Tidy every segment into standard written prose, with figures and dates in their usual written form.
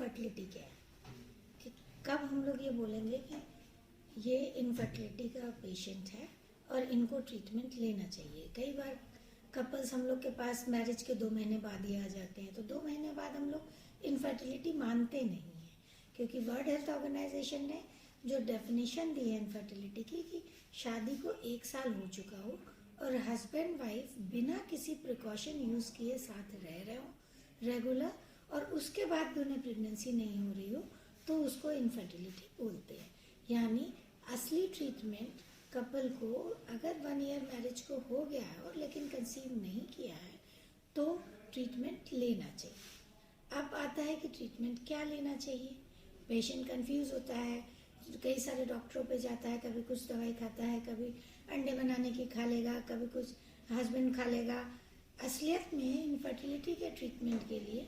Infertility क्या है, कि कब हम लोग ये बोलेंगे कि ये इनफर्टिलिटी का पेशेंट है और इनको ट्रीटमेंट लेना चाहिए। कई बार कपल्स हम लोग के पास मैरिज के 2 महीने बाद ही आ जाते हैं, तो 2 महीने बाद हम लोग इनफर्टिलिटी मानते नहीं हैं, क्योंकि वर्ल्ड हेल्थ ऑर्गेनाइजेशन ने जो डेफिनेशन दी है इनफर्टिलिटी की, कि शादी को 1 साल हो चुका हो और हस्बैंड वाइफ बिना किसी प्रिकॉशन यूज़ किए साथ रह रहे हो रेगुलर, और उसके बाद भी उन्हें प्रेगनेंसी नहीं हो रही हो, तो उसको इनफर्टिलिटी बोलते हैं। यानी असली ट्रीटमेंट कपल को अगर 1 ईयर मैरिज को हो गया है और लेकिन कंसीव नहीं किया है, तो ट्रीटमेंट लेना चाहिए। अब आता है कि ट्रीटमेंट क्या लेना चाहिए। पेशेंट कंफ्यूज होता है, कई सारे डॉक्टरों पे जाता है, कभी कुछ दवाई खाता है, कभी अंडे बनाने की खा लेगा, कभी कुछ हस्बैंड खा लेगा। असलियत में इनफर्टिलिटी के ट्रीटमेंट के लिए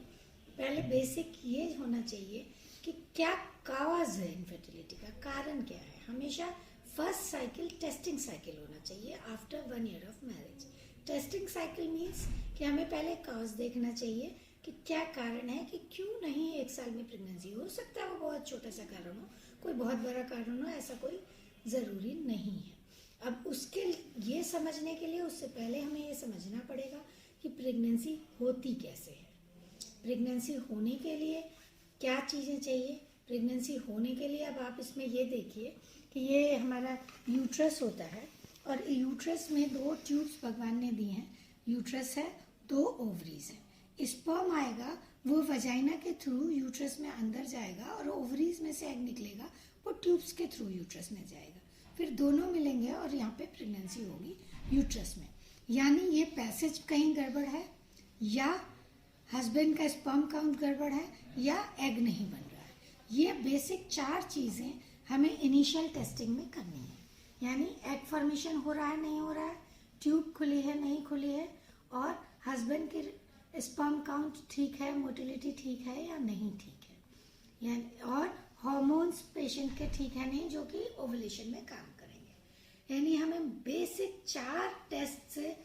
पहले बेसिक ये होना चाहिए कि क्या काज है इनफर्टिलिटी का, कारण क्या है। हमेशा फर्स्ट साइकिल टेस्टिंग साइकिल होना चाहिए after 1 year of marriage. Testing cycle means कि हमें पहले काज देखना चाहिए कि क्या कारण है कि क्यों नहीं 1 साल में प्रेगनेंसी हो सकता है। वो बहुत छोटा सा कारण हो, कोई बहुत बड़ा कारण हो, ऐसा कोई ज़रूरी नहीं है। अब उसके ये समझने के लिए उससे पहले हमें ये समझना पड़ेगा कि प्रेगनेंसी होती कैसे है। प्रेगनेंसी होने के लिए क्या चीज़ें चाहिए। प्रेगनेंसी होने के लिए अब आप इसमें ये देखिए कि ये हमारा यूट्रस होता है, और यूट्रस में 2 ट्यूब्स भगवान ने दी हैं। यूट्रस है, 2 ओवरीज है। स्पर्म आएगा, वो वजाइना के थ्रू यूट्रस में अंदर जाएगा और ओवरीज में से एग निकलेगा, वो ट्यूब्स के थ्रू यूट्रस में जाएगा, फिर दोनों मिलेंगे और यहाँ पे प्रेगनेंसी होगी यूट्रस में। यानी ये पैसेज कहीं गड़बड़ है, या हस्बैंड का स्पर्म काउंट गड़बड़ है, या एग नहीं बन रहा है। ये बेसिक 4 चीज़ें हमें इनिशियल टेस्टिंग में करनी है। यानी एग फॉर्मेशन हो रहा है नहीं हो रहा है, ट्यूब खुली है नहीं खुली है, और हस्बैंड की स्पर्म काउंट ठीक है, मोटिलिटी ठीक है या नहीं ठीक है, यानी और हार्मोन्स पेशेंट के ठीक है नहीं, जो कि ओवुलेशन में काम करेंगे। यानी हमें बेसिक 4 टेस्ट से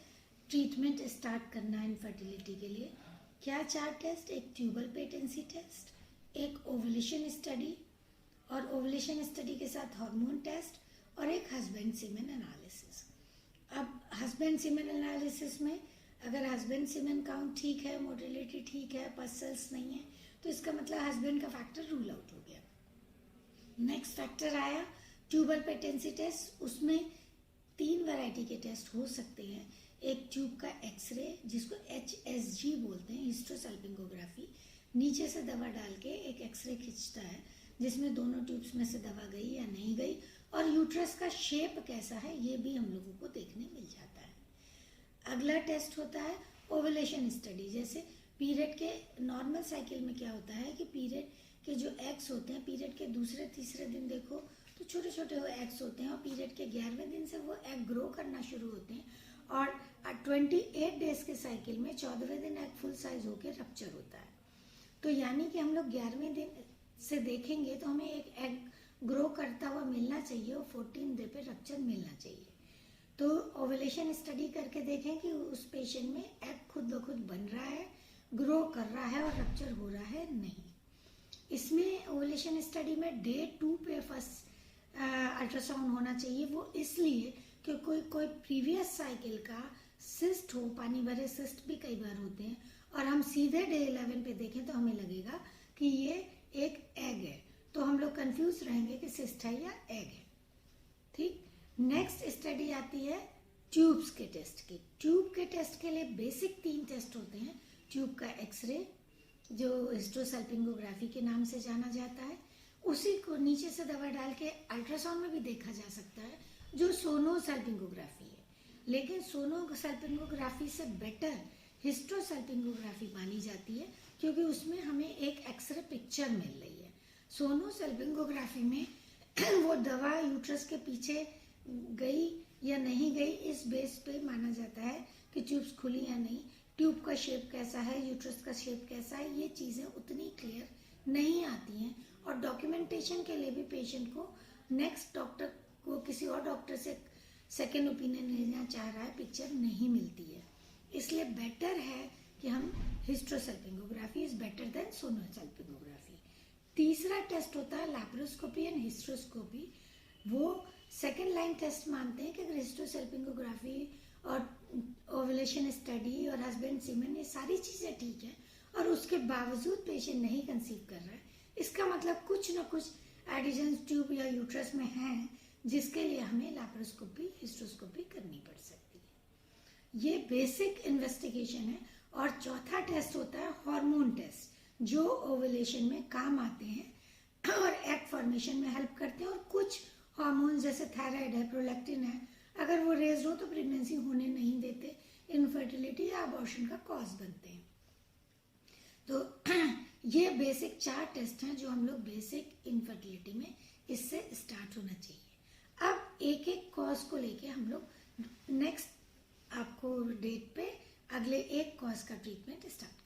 ट्रीटमेंट स्टार्ट करना है इनफर्टिलिटी के लिए। क्या 4 टेस्ट? एक ट्यूबल पेटेंसी टेस्ट, एक ओवुलेशन स्टडी, और ओवुलेशन स्टडी के साथ हार्मोन टेस्ट, और एक हस्बैंड सीमेन एनालिसिस। अब हस्बैंड सीमेन एनालिसिस में अगर हस्बैंड सीमेन काउंट ठीक है, मोटिलिटी ठीक है, पसल्स नहीं है, तो इसका मतलब हस्बैंड का फैक्टर रूल आउट हो गया। नेक्स्ट फैक्टर आया ट्यूबल पेटेंसी टेस्ट। उसमें 3 वैरायटी के टेस्ट हो सकते हैं। एक ट्यूब का एक्सरे, जिसको HSG बोलते हैं, हिस्टोसल्पिंगोग्राफी, नीचे से दवा डाल के एक एक्सरे खींचता है जिसमें दोनों ट्यूब्स में से दवा गई या नहीं गई, और यूट्रस का शेप कैसा है ये भी हम लोगों को देखने मिल जाता है। अगला टेस्ट होता है ओवुलेशन स्टडी। जैसे पीरियड के नॉर्मल साइकिल में क्या होता है कि पीरियड के जो एग्स होते हैं, पीरियड के दूसरे तीसरे दिन देखो तो छोटे छोटे वो एग्स होते हैं, और पीरियड के 11वें दिन से वो एग ग्रो करना शुरू होते हैं, और 28 डेज के साइकिल में 14वें दिन एग फुल साइज होकर रप्चर होता है। तो यानी कि हम लोग 11वें दिन से देखेंगे तो हमें एक एग ग्रो करता हुआ मिलना चाहिए, और 14 डे पे रप्चर मिलना चाहिए। तो ओवुलेशन स्टडी करके देखें कि उस पेशेंट में एग खुद ब खुद बन रहा है, ग्रो कर रहा है, और रप्चर हो रहा है नहीं। इसमें ओवुलेशन स्टडी में डे 2 पे फर्स्ट अल्ट्रासाउंड होना चाहिए। वो इसलिए कि कोई प्रीवियस साइकिल का सिस्ट हो, पानी भरे सिस्ट भी कई बार होते हैं, और हम सीधे डे 11 पे देखें तो हमें लगेगा कि ये एक एग है, तो हम लोग कंफ्यूज रहेंगे कि सिस्ट है या एग है। ठीक। नेक्स्ट स्टडी आती है ट्यूब्स के टेस्ट की। ट्यूब के टेस्ट के लिए बेसिक 3 टेस्ट होते हैं। ट्यूब का एक्सरे, जो हिस्टोसल्पिंगोग्राफी के नाम से जाना जाता है, उसी को नीचे से दवा डाल के अल्ट्रासाउंड में भी देखा जा सकता है, जो सोनोसल्पिंगोग्राफी है। लेकिन सोनोसल्पिंगोग्राफी से बेटर हिस्टोसल्पिंगोग्राफी मानी जाती है, क्योंकि उसमें हमें एक एक्सरे पिक्चर मिल रही है। सोनोसल्पिंगोग्राफी में वो दवा यूट्रस के पीछे गई या नहीं गई, इस बेस पे माना जाता है कि ट्यूब्स खुली या नहीं, ट्यूब का शेप कैसा है, यूट्रस का शेप कैसा है, ये चीज़ें उतनी क्लियर नहीं आती हैं। और डॉक्यूमेंटेशन के लिए भी पेशेंट को नेक्स्ट डॉक्टर को किसी और डॉक्टर से सेकेंड ओपिनियन लेना चाह रहा है, पिक्चर नहीं मिलती है। इसलिए बेटर है कि हम हिस्टोसल्पिंगोग्राफी इज बेटर देन सोनोसल्पिंगोग्राफी। तीसरा टेस्ट होता है लैप्रोस्कोपी एंड हिस्ट्रोस्कोपी। वो सेकेंड लाइन टेस्ट मानते हैं कि अगर हिस्टोसैल्पिंगोग्राफी और ओवुलेशन स्टडी और हस्बैंड सीमेन ये सारी चीज़ें ठीक है और उसके बावजूद पेशेंट नहीं कंसीव कर रहा है, इसका मतलब कुछ ना कुछ एडिशन ट्यूब या यूट्रस में है जिसके लिए हमें लैप्रोस्कोपी हिस्ट्रोस्कोपी करनी पड़ सकती है। ये बेसिक इन्वेस्टिगेशन है। और चौथा टेस्ट होता है हार्मोन टेस्ट, जो ओवुलेशन में काम आते हैं और एग फॉर्मेशन में हेल्प करते हैं। और कुछ हार्मोन जैसे थायराइड है, प्रोलैक्टिन है, अगर वो रेज हो तो प्रेगनेंसी होने नहीं देते, इनफर्टिलिटी या अबॉर्शन का कॉज बनते हैं। तो ये बेसिक 4 टेस्ट हैं जो हम लोग बेसिक इनफर्टिलिटी में इससे स्टार्ट होना चाहिए। अब एक एक कॉज को लेके हम लोग नेक्स्ट आपको डेट पे अगले एक कॉज का ट्रीटमेंट स्टार्ट